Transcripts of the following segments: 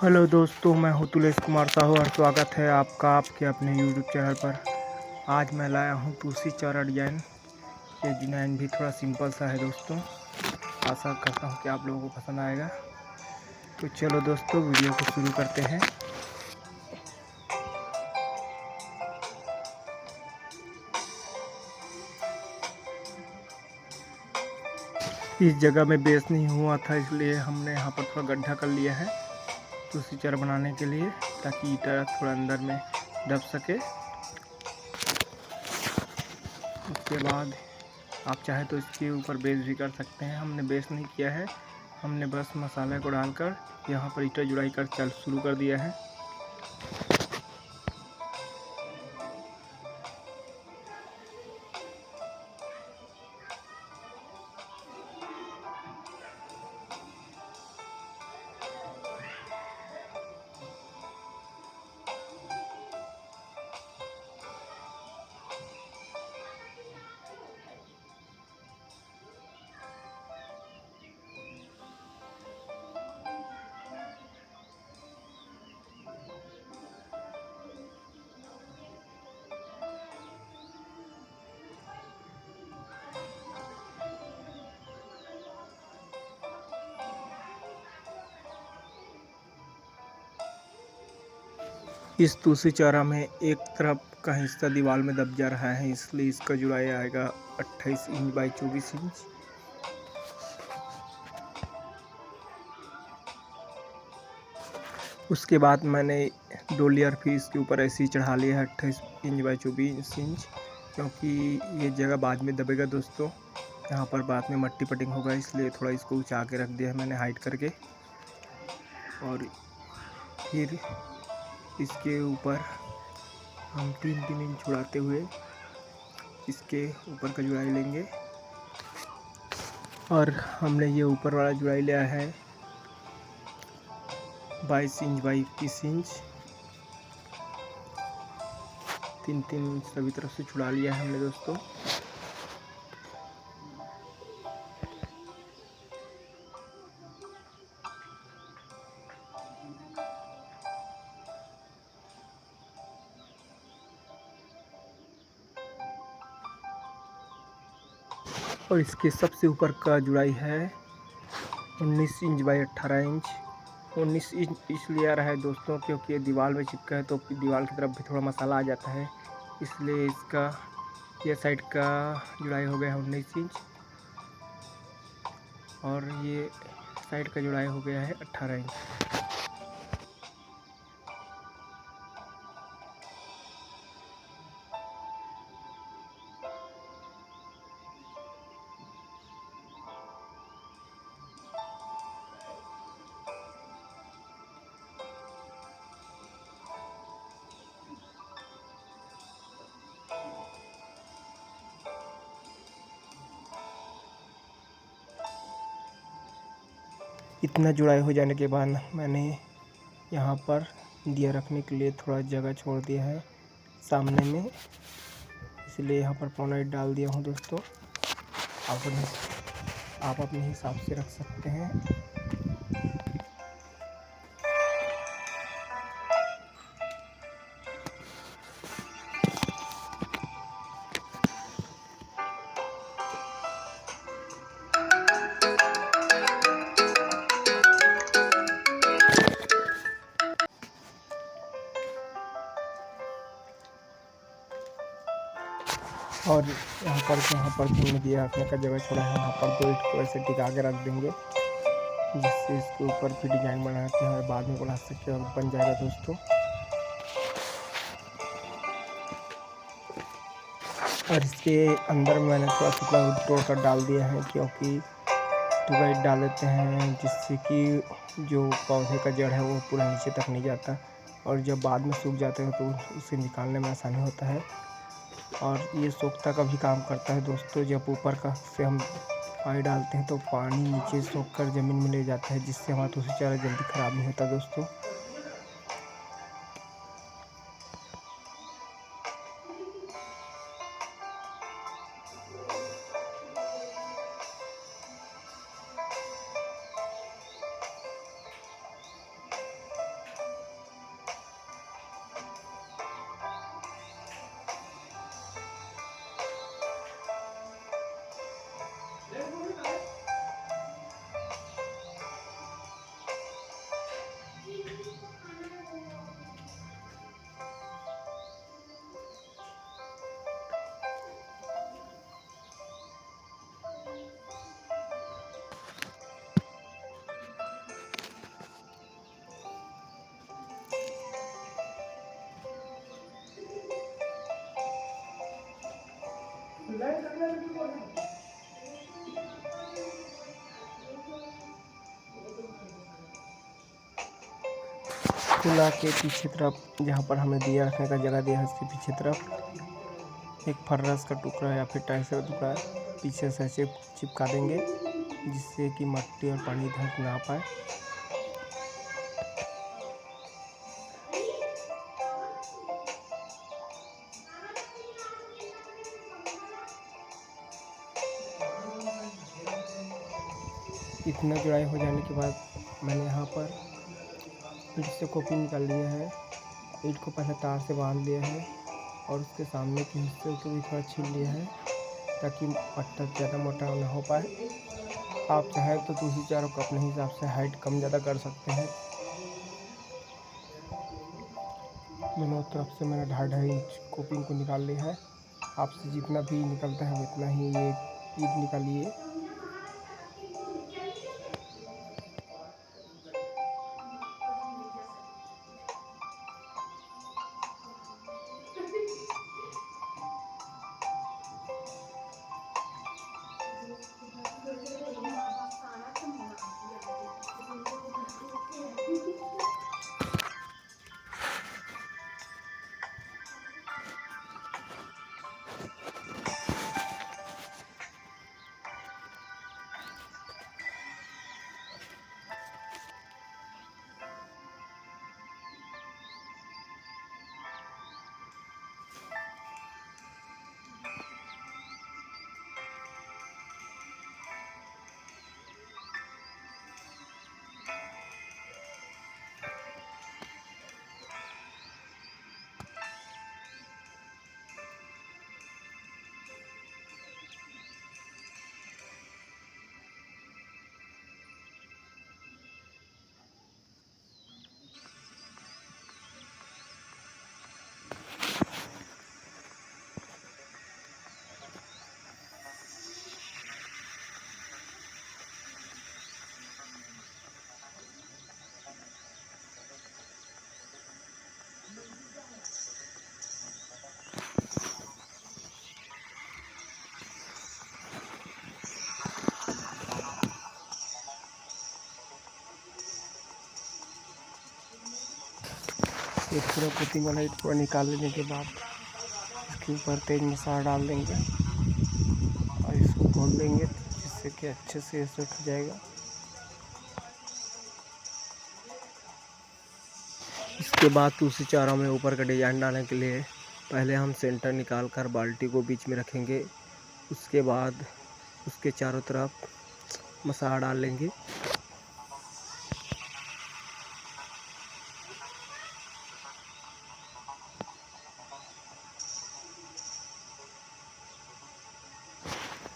Hello दोस्तों, मैं हूँ तुलेश कुमार साहू और स्वागत है आपका आपके अपने यूट्यूब चैनल पर। आज मैं लाया हूँ तुलसी चारा डिज़ाइन। ये डिज़ाइन भी थोड़ा सिंपल सा है दोस्तों। आशा करता हूँ कि आप लोगों को पसंद आएगा। तो चलो दोस्तों, वीडियो को शुरू करते हैं। इस जगह में बेस नहीं हुआ था, इसलिए हमने यहाँ पर थोड़ा गड्ढा कर लिया है तुलसी चारा बनाने के लिए, ताकि ईटा थोड़ा अंदर में दब सके। उसके बाद आप चाहे तो इसके ऊपर बेस भी कर सकते हैं। हमने बेस नहीं किया है, हमने बस मसाले को डालकर यहाँ पर ईटा जुड़ाई कर शुरू कर दिया है। इस तुलसी चारा में एक तरफ का हिस्सा दीवार में दब जा रहा है, इसलिए इसका जुड़ाई आएगा 28 इंच बाई 24 इंच। उसके बाद मैंने 2 लेयर फिर इसके ऊपर ऐसे ही चढ़ा लिया है 28 इंच बाई 24 इंच, क्योंकि ये जगह बाद में दबेगा दोस्तों। यहाँ पर बाद में मट्टी पटिंग होगा, इसलिए थोड़ा इसको ऊंचा के रख दिया है मैंने हाइट करके। और फिर इसके ऊपर हम 3-3 इंच उड़ाते हुए इसके ऊपर का जुड़ाई लेंगे। और हमने ये ऊपर वाला जुड़ाई लिया है 22 इंच बाई 21 इंच। 3-3 इंच सभी तरफ से छुड़ा लिया है हमने दोस्तों। और इसके सबसे ऊपर का जुड़ाई है 19 इंच बाई 18 इंच। 19 इंच इसलिए आ रहा है दोस्तों, क्योंकि ये दीवार में चिपका है तो दीवार की तरफ भी थोड़ा मसाला आ जाता है, इसलिए इसका ये साइड का जुड़ाई हो गया है 19 इंच और ये साइड का जुड़ाई हो गया है 18 इंच। इतना जुड़ाई हो जाने के बाद मैंने यहाँ पर दिया रखने के लिए थोड़ा जगह छोड़ दिया है सामने में, इसलिए यहाँ पर पौना ईंट डाल दिया हूँ दोस्तों। आप अपने हिसाब से रख सकते हैं। और यहाँ पर हमने दिया रखने का जगह छोड़ा है, यहाँ पर 2 ईंट को ऐसे टिका के रख देंगे, जिससे इसके ऊपर भी डिजाइन बना के और बाद में बना सकते और बन जाएगा दोस्तों। और इसके अंदर मैंने थोड़ा टुकड़ा तोड़ कर डाल दिया है, क्योंकि टुकड़ा ईंट डाल देते हैं जिससे कि जो पौधे का जड़ है वो पूरा नीचे तक नहीं जाता, और जब बाद में सूख जाते हैं तो उसे निकालने में आसानी होता है। और ये सोखता का भी काम करता है दोस्तों। जब ऊपर का से हम पानी डालते हैं तो पानी नीचे सोख कर ज़मीन में ले जाता है, जिससे हमारा तुलसी चारा जल्दी ख़राब नहीं होता दोस्तों। चूल्हा के पीछे तरफ जहाँ पर हमने दिया रखने का जगह दिया है उसके पीछे तरफ एक फर्रस का टुकड़ा या फिर टाइल्स का टुकड़ा पीछे से ऐसे चिपका देंगे, जिससे कि मिट्टी और पानी इधर ना आ पाए। इतना जुड़ाई हो जाने के बाद मैंने यहाँ पर ईंट से कॉपी निकाल लिया है। ईंट को पहले तार से बांध लिया है और उसके सामने के हिस्से को भी थोड़ा छील लिया है ताकि पट्टा ज़्यादा मोटा ना हो पाए। आप चाहे तो दूसरी चारों को अपने हिसाब से हाइट कम ज़्यादा कर सकते हैं। दोनों तरफ से मैंने 2.5 इंच कॉपिंग को निकाल लिया है। आपसे जितना भी निकलता है उतना ही ये ईंट निकालिए। एक पूरा कोटिंग वाला ईंट पूरा निकाल लेने के बाद इसके ऊपर तेज मसाला डाल देंगे और इसको घोल देंगे, जिससे कि अच्छे से सेट हो जाएगा। इसके बाद दूसरी चारों में ऊपर का डिजाइन डालने के लिए पहले हम सेंटर निकाल कर बाल्टी को बीच में रखेंगे। उसके बाद उसके चारों तरफ मसाला डाल लेंगे।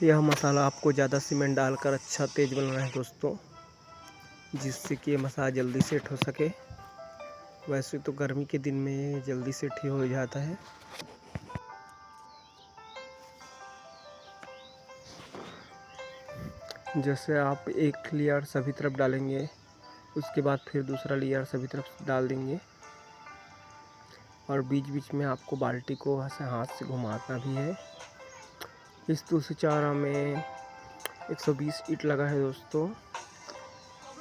यह मसाला आपको ज़्यादा सीमेंट डालकर अच्छा तेज़ बनाना है दोस्तों, जिससे कि ये मसाला जल्दी सेट हो सके। वैसे तो गर्मी के दिन में जल्दी सेट ही हो जाता है। जैसे आप एक लेयर सभी तरफ डालेंगे, उसके बाद फिर दूसरा लेयर सभी तरफ डाल देंगे और बीच बीच में आपको बाल्टी को ऐसे हाथ से घुमाना भी है। इस दूसरी चारा में 120 ईंट लगा है दोस्तों,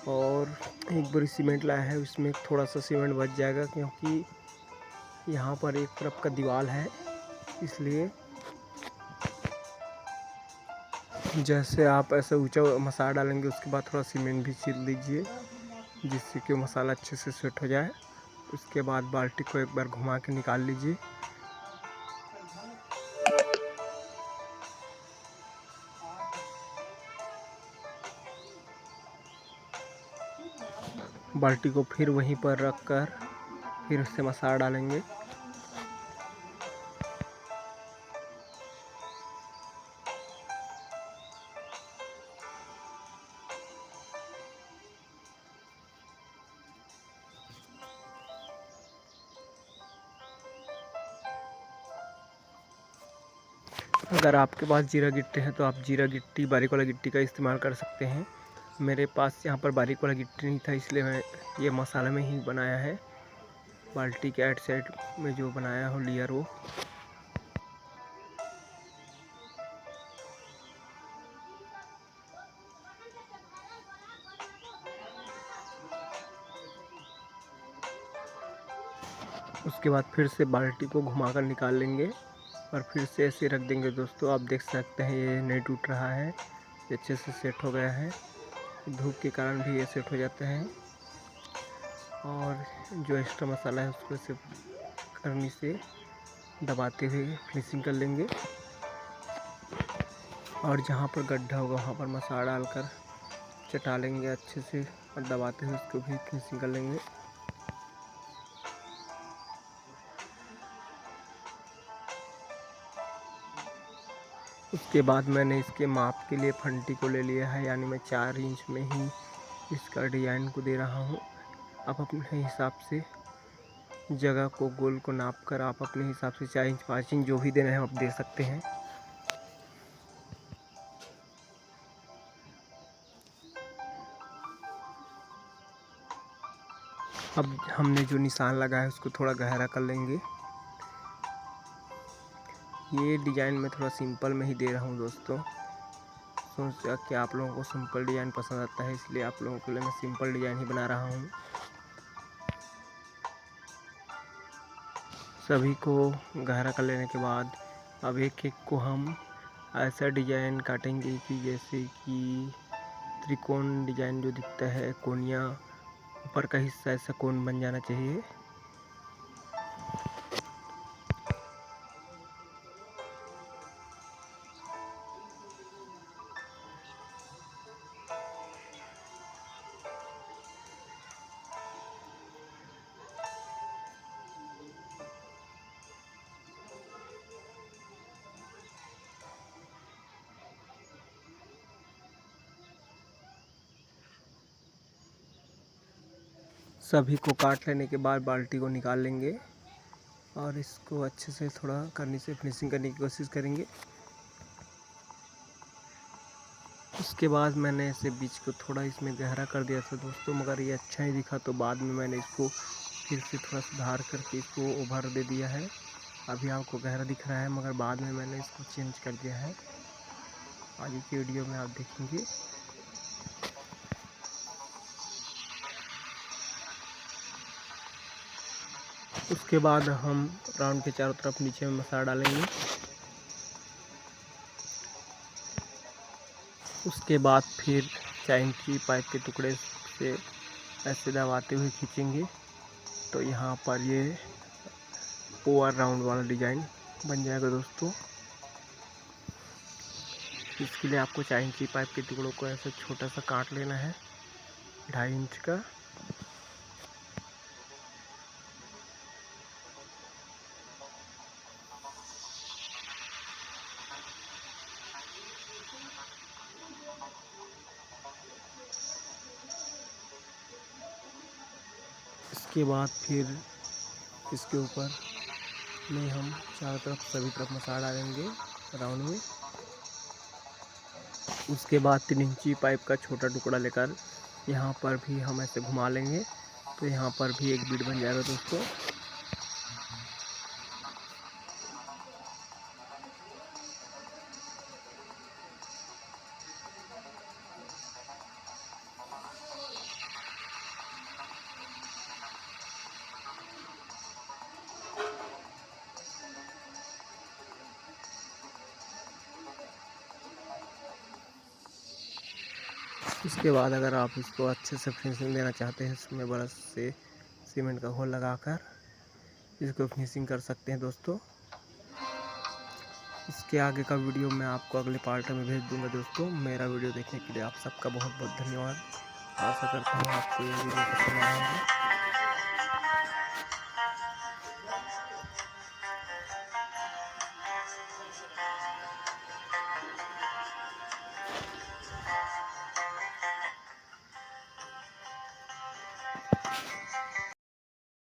और एक बोरी सीमेंट लाया है। उसमें थोड़ा सा सीमेंट बच जाएगा क्योंकि यहाँ पर एक तरफ का दीवार है, इसलिए जैसे आप ऐसे ऊंचा मसाला डालेंगे उसके बाद थोड़ा सीमेंट भी छील दीजिए, जिससे कि मसाला अच्छे से सेट हो जाए। उसके बाद बाल्टी को एक बार घुमा के निकाल लीजिए। बाल्टी को फिर वहीं पर रख कर फिर उससे मसाला डालेंगे। अगर आपके पास जीरा गिट्टी है तो आप जीरा गिट्टी बारीक वाला गिट्टी का इस्तेमाल कर सकते हैं। मेरे पास यहाँ पर बारीक वाला गिट्टी नहीं था, इसलिए मैं ये मसाला में ही बनाया है। बाल्टी के आइट साइड में जो बनाया हो लेयर वो। उसके बाद फिर से बाल्टी को घुमाकर निकाल लेंगे और फिर से ऐसे रख देंगे दोस्तों। आप देख सकते हैं ये नहीं टूट रहा है, ये अच्छे से सेट हो गया है। धूप के कारण भी ये सेट हो जाते हैं। और जो एक्स्ट्रा मसाला है उसको से करनी से दबाते हुए फिनिशिंग कर लेंगे। और जहाँ पर गड्ढा होगा वहाँ पर मसाला डालकर चटा लेंगे अच्छे से और दबाते हुए उसको भी फिनिशिंग कर लेंगे। उसके बाद मैंने इसके माप के लिए फंटी को ले लिया है, यानी मैं 4 इंच में ही इसका डिज़ाइन को दे रहा हूँ। आप अपने हिसाब से जगह को गोल को नाप कर आप अपने हिसाब से 4 इंच 5 इंच जो भी देना है आप दे सकते हैं। अब हमने जो निशान लगाया है उसको थोड़ा गहरा कर लेंगे। ये डिज़ाइन मैं थोड़ा सिंपल में ही दे रहा हूँ दोस्तों। सोचा कि आप लोगों को सिंपल डिज़ाइन पसंद आता है, इसलिए आप लोगों के लिए मैं सिंपल डिज़ाइन ही बना रहा हूँ। सभी को गहरा कर लेने के बाद अब एक एक को हम ऐसा डिज़ाइन काटेंगे कि जैसे कि त्रिकोण डिज़ाइन जो दिखता है, कोनिया ऊपर का हिस्सा ऐसा कोन बन जाना चाहिए। सभी को काट लेने के बाद बाल्टी को निकाल लेंगे और इसको अच्छे से थोड़ा करनी से फिनिशिंग करने की कोशिश करेंगे। उसके बाद मैंने ऐसे बीच को थोड़ा इसमें गहरा कर दिया था दोस्तों, मगर ये अच्छा ही दिखा तो बाद में मैंने इसको फिर से थोड़ा सुधार करके इसको ओवर दे दिया है। अभी आपको गहरा दिख रहा है मगर बाद में मैंने इसको चेंज कर दिया है, आगे की वीडियो में आप देखेंगे। उसके बाद हम राउंड के चारों तरफ नीचे में मसाला डालेंगे। उसके बाद फिर 4 इंची पाइप के टुकड़े से ऐसे दबाते हुए खींचेंगे तो यहाँ पर ये ओवर राउंड वाला डिज़ाइन बन जाएगा दोस्तों। इसके लिए आपको 4 इंची पाइप के टुकड़ों को ऐसे छोटा सा काट लेना है, 2.5 इंच का। इसके बाद फिर इसके ऊपर में हम चारों तरफ सभी तरफ मसाला डालेंगे राउंड में। उसके बाद 3 इंची पाइप का छोटा टुकड़ा लेकर यहाँ पर भी हम ऐसे घुमा लेंगे तो यहाँ पर भी एक बीट बन जाएगा दोस्तों। इसके बाद अगर आप इसको अच्छे से फिनिशिंग देना चाहते हैं, इसमें ब्रश से सीमेंट का घोल लगाकर इसको फिनिशिंग कर सकते हैं दोस्तों। इसके आगे का वीडियो मैं आपको अगले पार्ट में भेज दूंगा दोस्तों। मेरा वीडियो देखने के लिए आप सबका बहुत बहुत धन्यवाद। आशा करता हूँ आपको ये वीडियो पसंद आएगा।